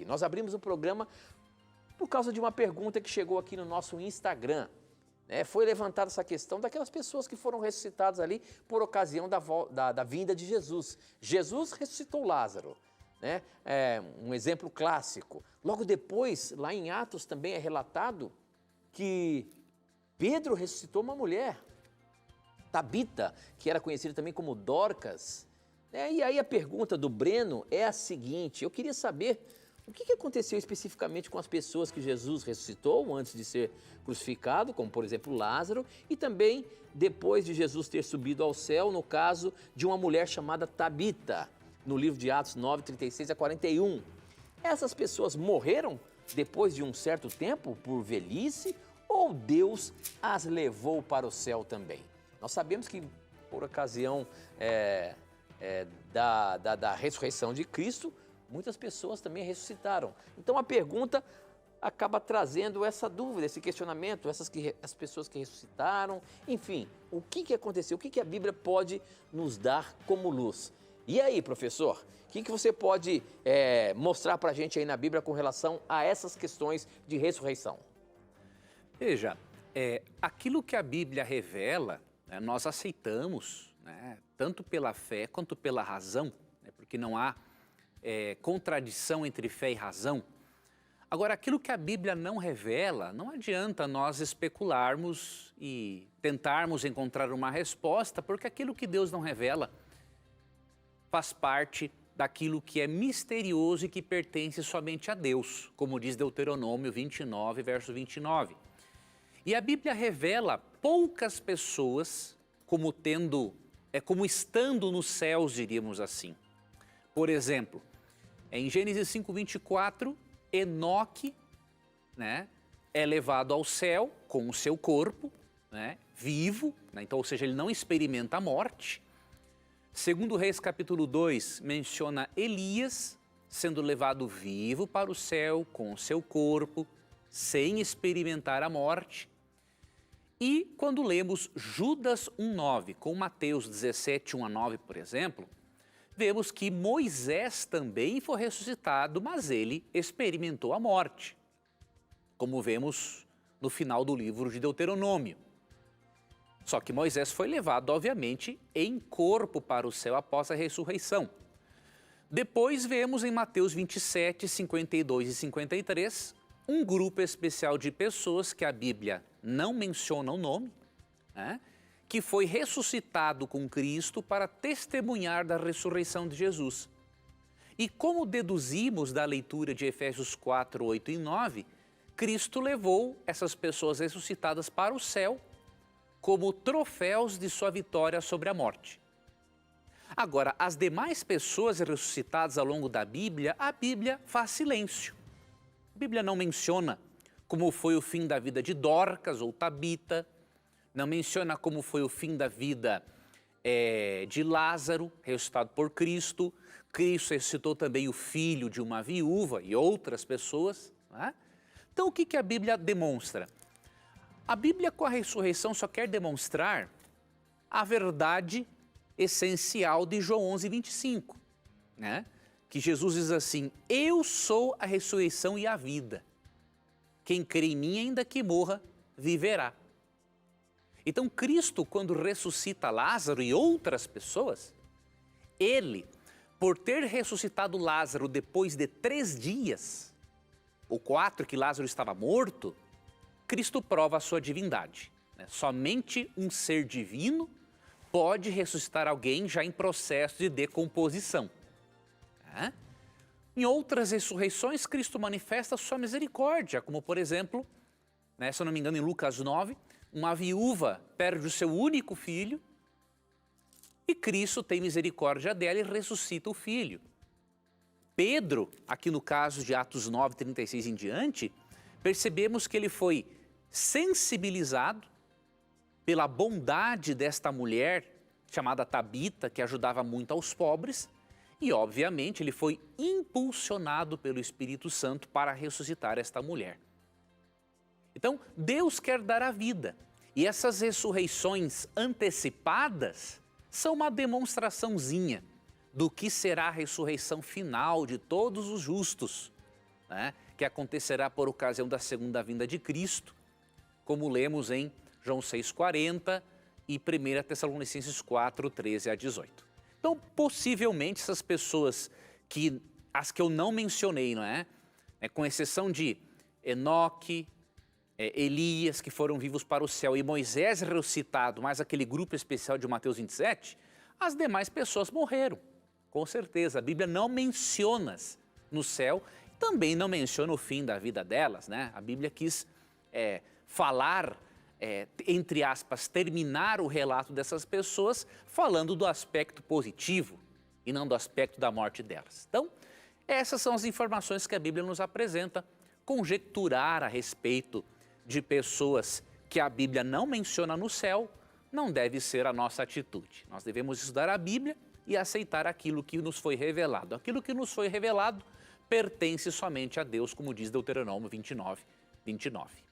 Nós abrimos o programa por causa de uma pergunta que chegou aqui no nosso Instagram. Foi levantada essa questão daquelas pessoas que foram ressuscitadas ali por ocasião da vinda de Jesus. Jesus ressuscitou Lázaro, né? Um exemplo clássico. Logo depois, lá em Atos também é relatado que Pedro ressuscitou uma mulher, Tabita, que era conhecida também como Dorcas. E aí a pergunta do Breno é a seguinte: eu queria saber o que aconteceu especificamente com as pessoas que Jesus ressuscitou antes de ser crucificado, como por exemplo Lázaro, e também depois de Jesus ter subido ao céu, no caso de uma mulher chamada Tabita, no livro de Atos 9, 36 a 41. Essas pessoas morreram depois de um certo tempo por velhice ou Deus as levou para o céu também? Nós sabemos que por ocasião da ressurreição de Cristo, muitas pessoas também ressuscitaram. Então a pergunta acaba trazendo essa dúvida, esse questionamento, as pessoas que ressuscitaram, enfim, o que aconteceu, o que a Bíblia pode nos dar como luz? E aí, professor, o que você pode mostrar para a gente aí na Bíblia com relação a essas questões de ressurreição? Veja, aquilo que a Bíblia revela, nós aceitamos, né, tanto pela fé quanto pela razão, né, porque não há contradição entre fé e razão. Agora, aquilo que a Bíblia não revela, não adianta nós especularmos e tentarmos encontrar uma resposta, porque aquilo que Deus não revela faz parte daquilo que é misterioso e que pertence somente a Deus, como diz Deuteronômio 29, verso 29. E a Bíblia revela poucas pessoas como estando nos céus, diríamos assim. Por exemplo, em Gênesis 5:24, Enoque, né, é levado ao céu com o seu corpo, né, vivo, né, então, ou seja, ele não experimenta a morte. Segundo Reis capítulo 2, menciona Elias sendo levado vivo para o céu com o seu corpo, sem experimentar a morte. E quando lemos Judas 1:9 com Mateus 17, 1 a 9, por exemplo, vemos que Moisés também foi ressuscitado, mas ele experimentou a morte, como vemos no final do livro de Deuteronômio. Só que Moisés foi levado, obviamente, em corpo para o céu após a ressurreição. Depois vemos em Mateus 27, 52 e 53, um grupo especial de pessoas que a Bíblia não menciona o nome, né, que foi ressuscitado com Cristo para testemunhar da ressurreição de Jesus. E como deduzimos da leitura de Efésios 4, 8 e 9, Cristo levou essas pessoas ressuscitadas para o céu como troféus de sua vitória sobre a morte. Agora, as demais pessoas ressuscitadas ao longo da Bíblia, a Bíblia faz silêncio. A Bíblia não menciona como foi o fim da vida de Dorcas ou Tabita, não menciona como foi o fim da vida de Lázaro, ressuscitado por Cristo. Cristo ressuscitou também o filho de uma viúva e outras pessoas, né? Então, o que a Bíblia demonstra? A Bíblia, com a ressurreição, só quer demonstrar a verdade essencial de João 11, 25, né? Que Jesus diz assim: eu sou a ressurreição e a vida. Quem crê em mim, ainda que morra, viverá. Então, Cristo, quando ressuscita Lázaro e outras pessoas, ele, por ter ressuscitado Lázaro depois de 3 dias, ou 4 que Lázaro estava morto, Cristo prova a sua divindade, né? Somente um ser divino pode ressuscitar alguém já em processo de decomposição, né? Em outras ressurreições, Cristo manifesta a sua misericórdia, como por exemplo, né, se eu não me engano, em Lucas 9, uma viúva perde o seu único filho e Cristo tem misericórdia dela e ressuscita o filho. Pedro, aqui no caso de Atos 9, 36 em diante, percebemos que ele foi sensibilizado pela bondade desta mulher chamada Tabita, que ajudava muito aos pobres, e obviamente ele foi impulsionado pelo Espírito Santo para ressuscitar esta mulher. Então, Deus quer dar a vida, e essas ressurreições antecipadas são uma demonstraçãozinha do que será a ressurreição final de todos os justos, né, que acontecerá por ocasião da segunda vinda de Cristo, como lemos em João 6,40 e 1 Tessalonicenses 4, 13 a 18. Então, possivelmente, essas pessoas as que eu não mencionei, não é? Com exceção de Enoque, Elias, que foram vivos para o céu, e Moisés ressuscitado, mais aquele grupo especial de Mateus 27, as demais pessoas morreram, com certeza. A Bíblia não menciona no céu, também não menciona o fim da vida delas, né? A Bíblia quis falar, entre aspas, terminar o relato dessas pessoas falando do aspecto positivo e não do aspecto da morte delas. Então, essas são as informações que a Bíblia nos apresenta. Conjecturar a respeito de pessoas que a Bíblia não menciona no céu não deve ser a nossa atitude. Nós devemos estudar a Bíblia e aceitar aquilo que nos foi revelado. Aquilo que nos foi revelado pertence somente a Deus, como diz Deuteronômio 29, 29.